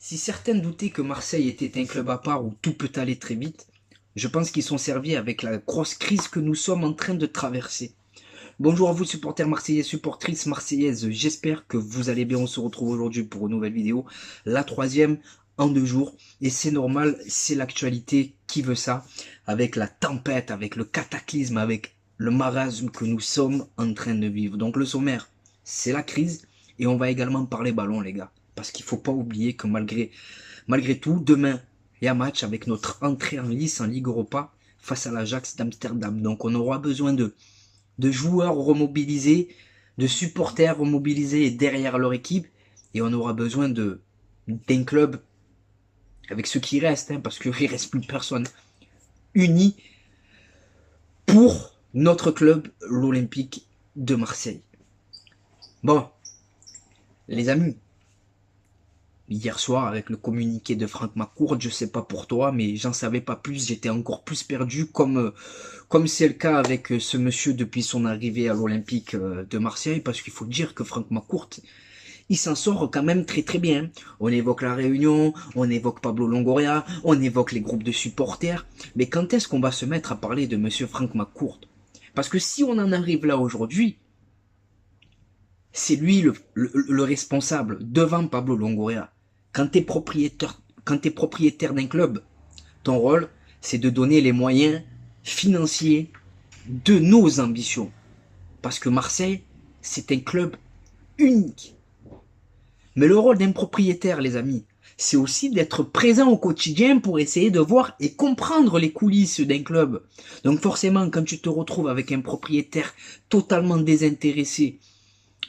Si certains doutaient que Marseille était un club à part où tout peut aller très vite, je pense qu'ils sont servis avec la grosse crise que nous sommes en train de traverser. Bonjour à vous supporters marseillais, supportrices marseillaises, j'espère que vous allez bien. On se retrouve aujourd'hui pour une nouvelle vidéo, la troisième en 2 jours. Et c'est normal, c'est l'actualité qui veut ça, avec la tempête, avec le cataclysme, avec le marasme que nous sommes en train de vivre. Donc le sommaire, c'est la crise, et on va également parler ballon les gars. Parce qu'il ne faut pas oublier que malgré tout, demain, il y a match avec notre entrée en lice en Ligue Europa face à l'Ajax d'Amsterdam. Donc on aura besoin de joueurs remobilisés, de supporters remobilisés derrière leur équipe, et on aura besoin d'un club, avec ceux qui restent, parce qu'il ne reste plus personne, unis pour notre club, l'Olympique de Marseille. Bon, les amis, hier soir, avec le communiqué de Franck McCourt, je sais pas pour toi, mais j'en savais pas plus, j'étais encore plus perdu, comme c'est le cas avec ce monsieur depuis son arrivée à l'Olympique de Marseille, parce qu'il faut dire que Franck McCourt, il s'en sort quand même très très bien. On évoque la Réunion, on évoque Pablo Longoria, on évoque les groupes de supporters, mais quand est-ce qu'on va se mettre à parler de monsieur Franck McCourt? Parce que si on en arrive là aujourd'hui, c'est lui le responsable devant Pablo Longoria. Quand tu es propriétaire d'un club, ton rôle, c'est de donner les moyens financiers de nos ambitions. Parce que Marseille, c'est un club unique. Mais le rôle d'un propriétaire, les amis, c'est aussi d'être présent au quotidien pour essayer de voir et comprendre les coulisses d'un club. Donc forcément, quand tu te retrouves avec un propriétaire totalement désintéressé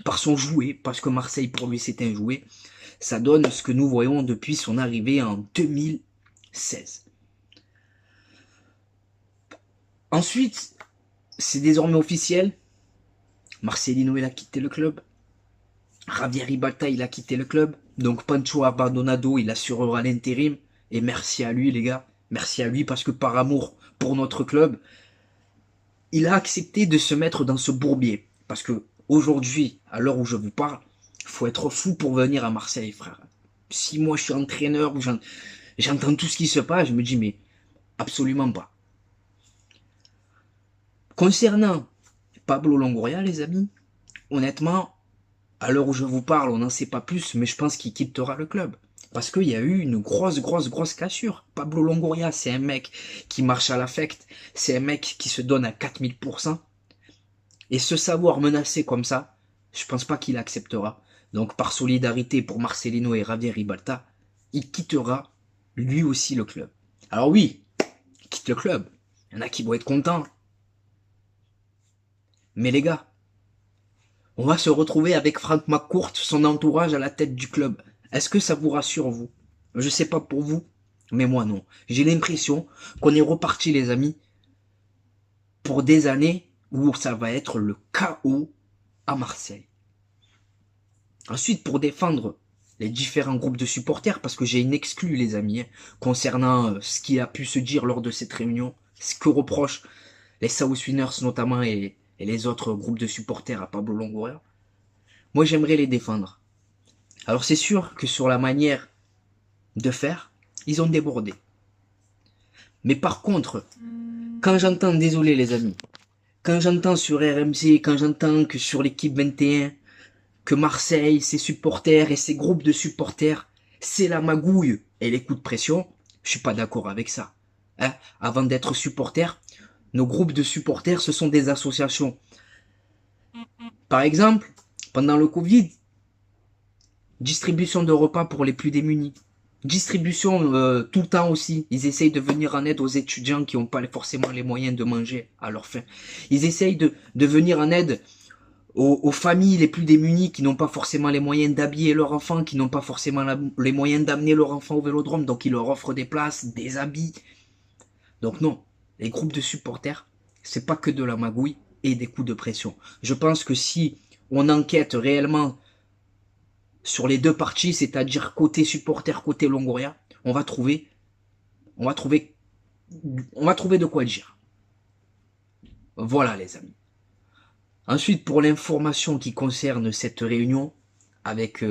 par son jouet, parce que Marseille pour lui c'est un jouet, ça donne ce que nous voyons depuis son arrivée en 2016. Ensuite, c'est désormais officiel, Marcelino il a quitté le club, Javier Ribalta il a quitté le club, donc Pancho Abandonado il assurera l'intérim, et merci à lui les gars, merci à lui parce que par amour pour notre club, il a accepté de se mettre dans ce bourbier, parce que aujourd'hui, à l'heure où je vous parle, faut être fou pour venir à Marseille, frère. Si moi je suis entraîneur, j'entends tout ce qui se passe, je me dis mais absolument pas. Concernant Pablo Longoria, les amis, honnêtement, à l'heure où je vous parle, on n'en sait pas plus, mais je pense qu'il quittera le club. Parce qu'il y a eu une grosse cassure. Pablo Longoria, c'est un mec qui marche à l'affect, c'est un mec qui se donne à 4000%. Et se savoir menacé comme ça, je pense pas qu'il acceptera. Donc par solidarité pour Marcelino et Javier Ribalta, il quittera lui aussi le club. Alors oui, il quitte le club. Il y en a qui vont être contents. Mais les gars, on va se retrouver avec Franck McCourt, son entourage à la tête du club. Est-ce que ça vous rassure, vous? Je sais pas pour vous, mais moi non. J'ai l'impression qu'on est reparti, les amis, pour des années où ça va être le chaos à Marseille. Ensuite, pour défendre les différents groupes de supporters, parce que j'ai une exclue, les amis, concernant ce qui a pu se dire lors de cette réunion, ce que reprochent les South Winners notamment et les autres groupes de supporters à Pablo Longoria. Moi, j'aimerais les défendre. Alors c'est sûr que sur la manière de faire, ils ont débordé. Mais par contre, quand j'entends, désolé les amis, quand j'entends sur RMC, quand j'entends que sur l'équipe 21, que Marseille, ses supporters et ses groupes de supporters, c'est la magouille et les coups de pression, je suis pas d'accord avec ça. Avant d'être supporters, nos groupes de supporters, ce sont des associations. Par exemple, pendant le Covid, distribution de repas pour les plus démunis. Distribution tout le temps aussi. Ils essayent de venir en aide aux étudiants qui n'ont pas forcément les moyens de manger à leur faim. Ils essayent de venir en aide aux familles les plus démunies qui n'ont pas forcément les moyens d'habiller leurs enfants, qui n'ont pas forcément les moyens d'amener leurs enfants au vélodrome, donc ils leur offrent des places, des habits. Donc non, les groupes de supporters, c'est pas que de la magouille et des coups de pression. Je pense que si on enquête réellement sur les deux parties, c'est-à-dire côté supporter, côté Longoria, on va trouver de quoi dire. Voilà les amis. Ensuite, pour l'information qui concerne cette réunion avec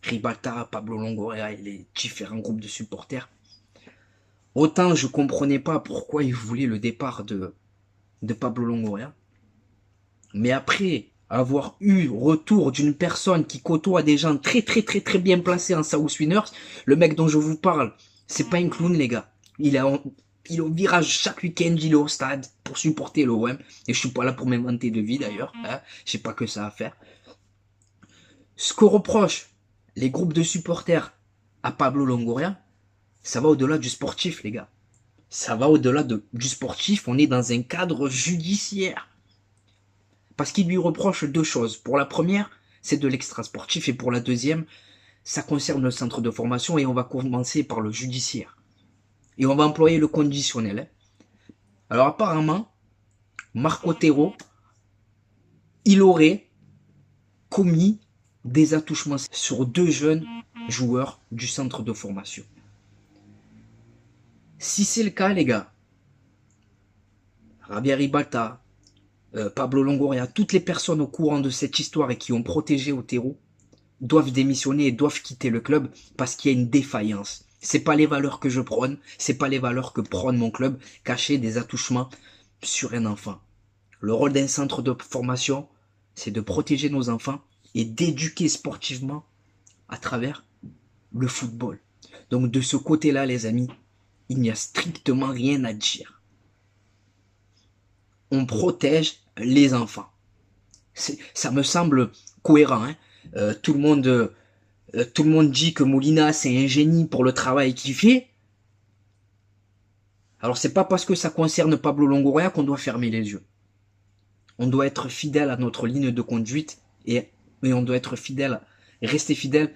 Ribalta, Pablo Longoria et les différents groupes de supporters. Autant je comprenais pas pourquoi ils voulaient le départ de Pablo Longoria. Mais après avoir eu retour d'une personne qui côtoie des gens très très très très bien placés en South Winners, le mec dont je vous parle, c'est pas un clown les gars. Il est au virage chaque week-end, il est au stade pour supporter l'OM. Et je suis pas là pour m'inventer de vie d'ailleurs, hein. J'ai pas que ça à faire. Ce que reprochent les groupes de supporters à Pablo Longoria, ça va au-delà du sportif les gars. Ça va au-delà du sportif, on est dans un cadre judiciaire. Parce qu'il lui reproche deux choses. Pour la première, c'est de l'extra-sportif. Et pour la deuxième, ça concerne le centre de formation. Et on va commencer par le judiciaire. Et on va employer le conditionnel. Hein. Alors apparemment, Marc Otero, il aurait commis des attouchements sur deux jeunes joueurs du centre de formation. Si c'est le cas, les gars, Javier Ribalta, Pablo Longoria, toutes les personnes au courant de cette histoire et qui ont protégé Otero doivent démissionner et doivent quitter le club parce qu'il y a une défaillance. C'est pas les valeurs que je prône, c'est pas les valeurs que prône mon club, cacher des attouchements sur un enfant. Le rôle d'un centre de formation, c'est de protéger nos enfants et d'éduquer sportivement à travers le football. Donc de ce côté-là, les amis, il n'y a strictement rien à dire. On protège les enfants. Ça me semble cohérent. Hein. Tout le monde dit que Molina c'est un génie pour le travail qu'il fait. Alors c'est pas parce que ça concerne Pablo Longoria qu'on doit fermer les yeux. On doit être fidèle à notre ligne de conduite et on doit être fidèle, rester fidèle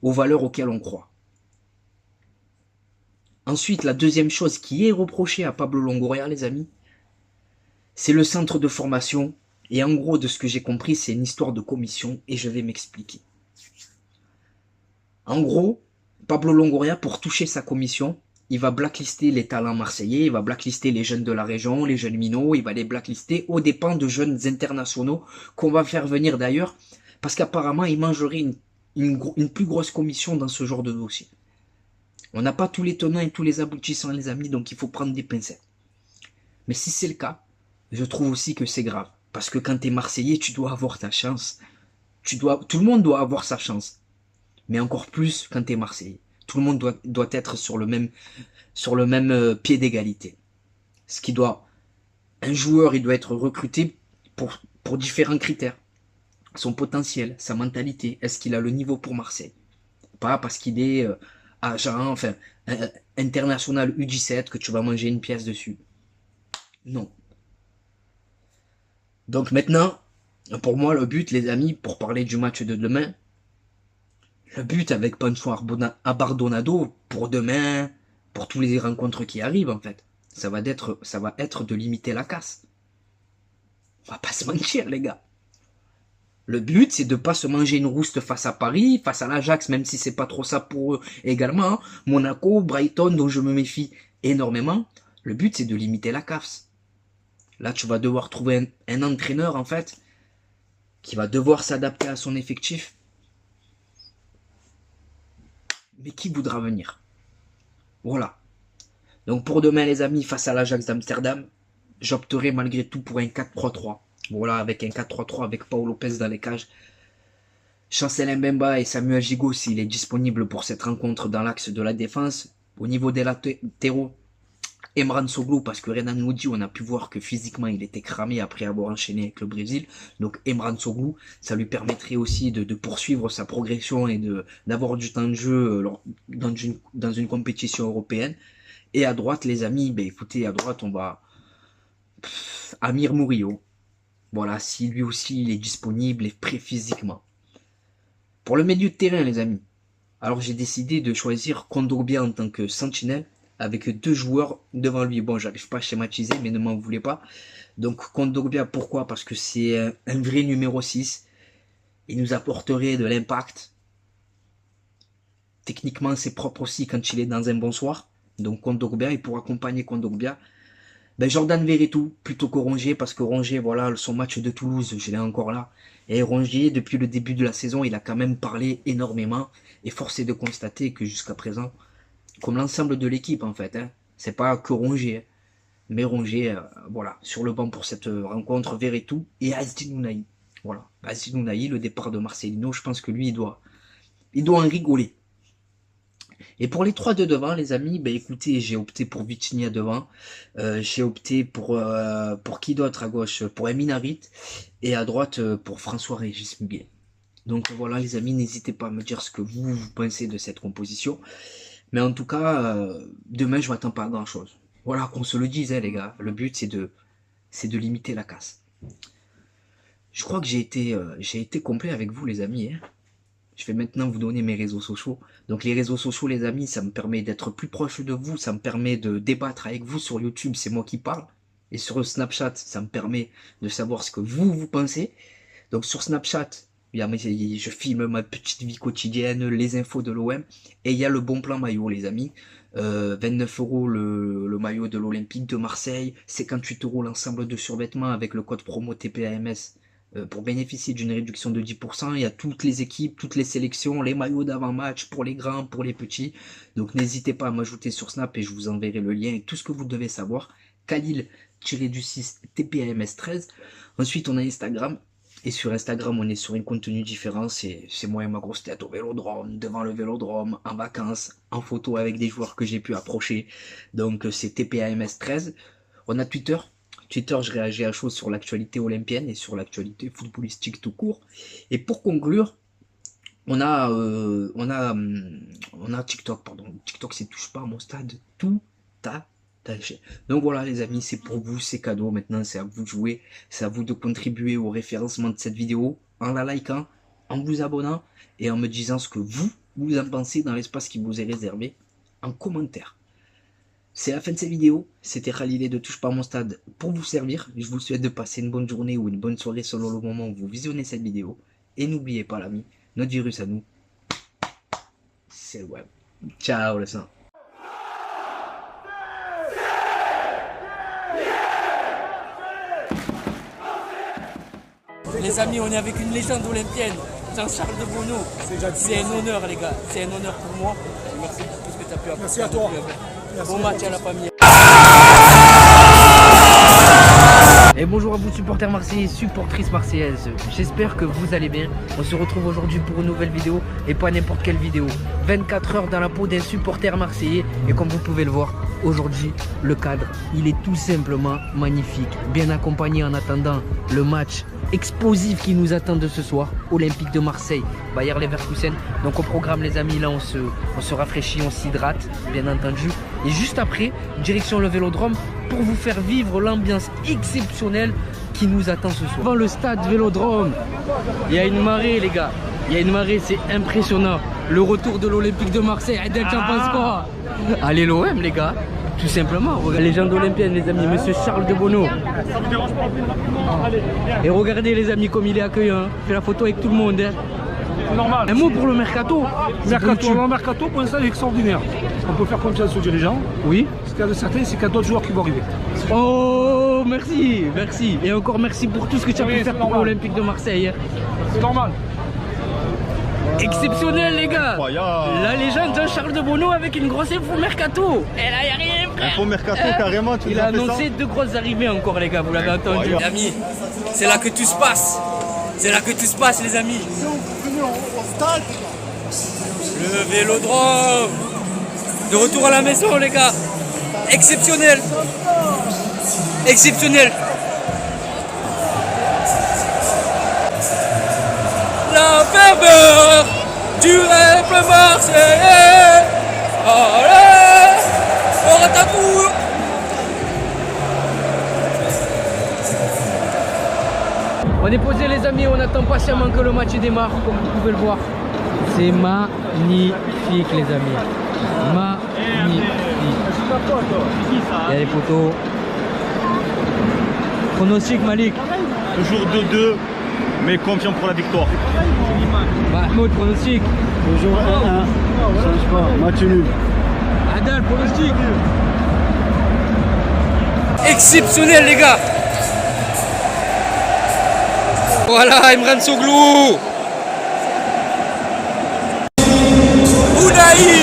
aux valeurs auxquelles on croit. Ensuite, la deuxième chose qui est reprochée à Pablo Longoria, les amis, c'est le centre de formation. Et en gros, de ce que j'ai compris, c'est une histoire de commission et je vais m'expliquer. En gros, Pablo Longoria, pour toucher sa commission, il va blacklister les talents marseillais, il va blacklister les jeunes de la région, les jeunes minots, il va les blacklister aux dépens de jeunes internationaux qu'on va faire venir d'ailleurs, parce qu'apparemment, il mangerait une plus grosse commission dans ce genre de dossier. On n'a pas tous les tenants et tous les aboutissants, les amis, donc il faut prendre des pincettes. Mais si c'est le cas, je trouve aussi que c'est grave. Parce que quand tu es Marseillais, tu dois avoir ta chance. Tout le monde doit avoir sa chance. Mais encore plus quand tu es Marseillais. Tout le monde doit être sur le même pied d'égalité. Un joueur, il doit être recruté pour différents critères. Son potentiel, sa mentalité. Est-ce qu'il a le niveau pour Marseille? Pas parce qu'il est agent, international U17 que tu vas manger une pièce dessus. Non. Donc maintenant, pour moi, le but, les amis, pour parler du match de demain, le but avec Pancho Abardonado pour demain, pour tous les rencontres qui arrivent, en fait, ça va être de limiter la casse. On va pas se mentir, les gars. Le but, c'est de pas se manger une rouste face à Paris, face à l'Ajax, même si c'est pas trop ça pour eux également. Hein. Monaco, Brighton, dont je me méfie énormément. Le but, c'est de limiter la casse. Là, tu vas devoir trouver un entraîneur, en fait, qui va devoir s'adapter à son effectif. Mais qui voudra venir? Voilà. Donc pour demain, les amis, face à l'Ajax d'Amsterdam, j'opterai malgré tout pour un 4-3-3. Voilà, avec un 4-3-3 avec Paul Lopez dans les cages. Chancel Mbemba et Samuel Gigot, s'il est disponible pour cette rencontre dans l'axe de la défense. Au niveau des latéraux, Emran Soglu, parce que Renan Lodi, on a pu voir que physiquement il était cramé après avoir enchaîné avec le Brésil. Donc Emran Soglu, ça lui permettrait aussi de poursuivre sa progression et d'avoir du temps de jeu dans une compétition européenne. Et à droite, les amis, écoutez, à droite, on va Amir Murillo. Voilà, si lui aussi il est disponible et prêt physiquement. Pour le milieu de terrain, les amis, alors j'ai décidé de choisir Kondogbia en tant que sentinelle, avec deux joueurs devant lui. Bon, j'arrive pas à schématiser, mais ne m'en voulez pas. Donc Kondogbia, pourquoi? Parce que c'est un vrai numéro 6. Il nous apporterait de l'impact. Techniquement, c'est propre aussi quand il est dans un bon soir. Donc Kondogbia, et pour accompagner Kondogbia, Jordan Verretou, plutôt que Rongier, parce que Rongier, voilà, son match de Toulouse, je l'ai encore là. Et Rongier, depuis le début de la saison, il a quand même parlé énormément. Et force est de constater que jusqu'à présent, comme l'ensemble de l'équipe en fait, hein, c'est pas que Rongier, mais Rongier, voilà, sur le banc pour cette rencontre, Verretou et Azdin Ounahi. Voilà, Azdin Ounahi, le départ de Marcelino, je pense que lui, il doit en rigoler. Et pour les trois de devant, les amis, ben écoutez, j'ai opté pour Vitinha devant, j'ai opté pour qui d'autre à gauche, pour Emin Harit, et à droite pour François-Régis Muguet. Donc voilà les amis, n'hésitez pas à me dire ce que vous pensez de cette composition. Mais en tout cas, demain je m'attends pas à grand chose. Voilà, qu'on se le dise hein, les gars, le but c'est de limiter la casse. Je crois que j'ai été complet avec vous les amis. Hein. Je vais maintenant vous donner mes réseaux sociaux. Donc les réseaux sociaux les amis, ça me permet d'être plus proche de vous, ça me permet de débattre avec vous sur YouTube, c'est moi qui parle. Et sur Snapchat, ça me permet de savoir ce que vous pensez. Donc sur Snapchat, je filme ma petite vie quotidienne, les infos de l'OM. Et il y a le bon plan maillot les amis. 29 € le maillot de l'Olympique de Marseille. 58 € l'ensemble de survêtements avec le code promo TPAMS. Pour bénéficier d'une réduction de 10%, il y a toutes les équipes, toutes les sélections, les maillots d'avant-match pour les grands, pour les petits. Donc n'hésitez pas à m'ajouter sur Snap et je vous enverrai le lien et tout ce que vous devez savoir. Khalil-6 TPAMS13. Ensuite, on a Instagram. Et sur Instagram, on est sur un contenu différent. C'est moi et ma grosse tête au vélodrome, devant le vélodrome, en vacances, en photo avec des joueurs que j'ai pu approcher. Donc c'est TPAMS13. On a Twitter. Twitter, je réagis à chaud sur l'actualité olympienne et sur l'actualité footballistique tout court. Et pour conclure, on a TikTok, pardon. TikTok, c'est touche pas à mon stade. Tout attaché. Donc voilà les amis, c'est pour vous, c'est cadeau. Maintenant, c'est à vous de jouer. C'est à vous de contribuer au référencement de cette vidéo en la likant, en vous abonnant et en me disant ce que vous en pensez dans l'espace qui vous est réservé en commentaire. C'est la fin de cette vidéo, c'était Khalilé de Touche pas à mon stade pour vous servir. Je vous souhaite de passer une bonne journée ou une bonne soirée selon le moment où vous visionnez cette vidéo. Et n'oubliez pas l'ami, notre virus à nous, c'est le web. Ciao le sang. Les amis, on est avec une légende olympienne, Jean-Charles de Bono. C'est un honneur les gars, c'est un honneur pour moi. Merci pour tout ce que tu as pu apporter. Merci à toi. Bon match à la famille. Et bonjour à vous supporters marseillais, supportrices marseillaises, j'espère que vous allez bien. On se retrouve aujourd'hui pour une nouvelle vidéo et pas n'importe quelle vidéo. 24 heures dans la peau d'un supporter marseillais et comme vous pouvez le voir, aujourd'hui le cadre il est tout simplement magnifique. Bien accompagné en attendant le match explosif qui nous attend de ce soir, Olympique de Marseille, Bayer Leverkusen. Donc au programme les amis, là on se rafraîchit, on s'hydrate bien entendu. Et juste après, direction le Vélodrome pour vous faire vivre l'ambiance exceptionnelle qui nous attend ce soir. Devant le stade Vélodrome, il y a une marée les gars, il y a une marée, c'est impressionnant. Le retour de l'Olympique de Marseille, Adel, t'en penses quoi? Allez l'OM les gars, tout simplement. La légende olympienne les amis, monsieur Charles de Bono. Et regardez les amis comme il est accueillant, fait la photo avec tout le monde. Hein. C'est normal. Un mot pour le mercato. Le mercato, pour l'instant, il est extraordinaire. On peut faire confiance aux dirigeants. Oui. Ce qu'il y a de certain, c'est qu'il y a d'autres joueurs qui vont arriver. Oh, merci, merci. Et encore merci pour tout ce que tu as pu faire pour l'Olympique de Marseille. C'est normal. Exceptionnel les gars. Incroyable. La légende Jean-Charles de Bono avec une grosse info mercato. Et là, il n'y a rien frère. Info mercato carrément, tu Il a annoncé 2 grosses arrivées encore les gars, vous l'avez entendu. Les amis, c'est là que tout se passe. C'est là que tout se passe les amis. Le Vélodrome. De retour à la maison les gars. Exceptionnel. Exceptionnel. La ferveur du rêve marseillais. Allez, on retacourt. On est posé les amis, on attend patiemment que le match démarre, comme vous pouvez le voir. C'est magnifique les amis. Magnifique. Il y a les photos. Pronostic Malik. Toujours 2-2, mais confiant pour la victoire. Mahmoud, pronostic. Toujours 1-1, change pas, match nul. Adal, pronostic. Exceptionnel les gars. Voilà, Imran Soglou. Ounaï.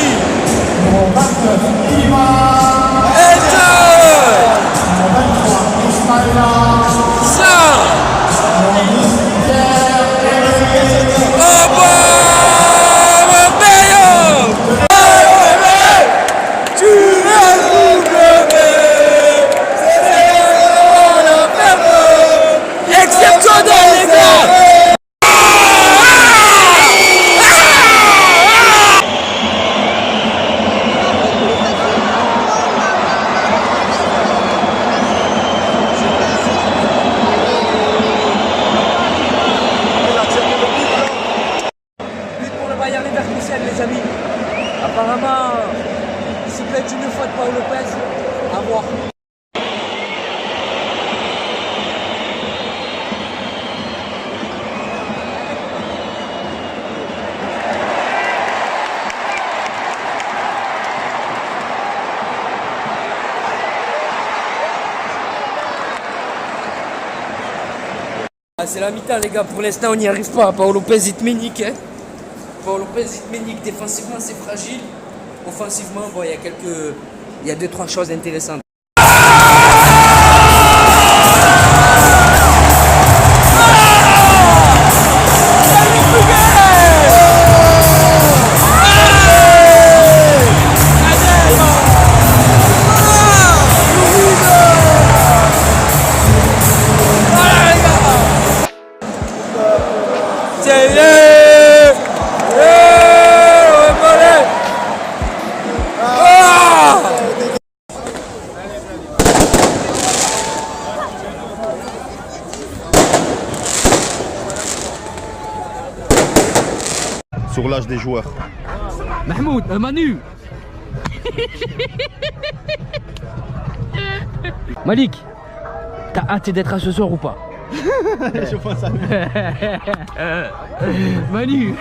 Les amis, apparemment, discipline une fois de Paul Lopez, à voir. Ah, c'est la mi-temps les gars, pour l'instant on n'y arrive pas, Paul Lopez il te ménique hein. Paul Lopez Itménique, défensivement c'est fragile, offensivement bon, il y a 2-3 choses intéressantes. Sur l'âge des joueurs. Mahmoud, Manu. Malik, t'as hâte d'être à ce soir ou pas? Je pense à Manu.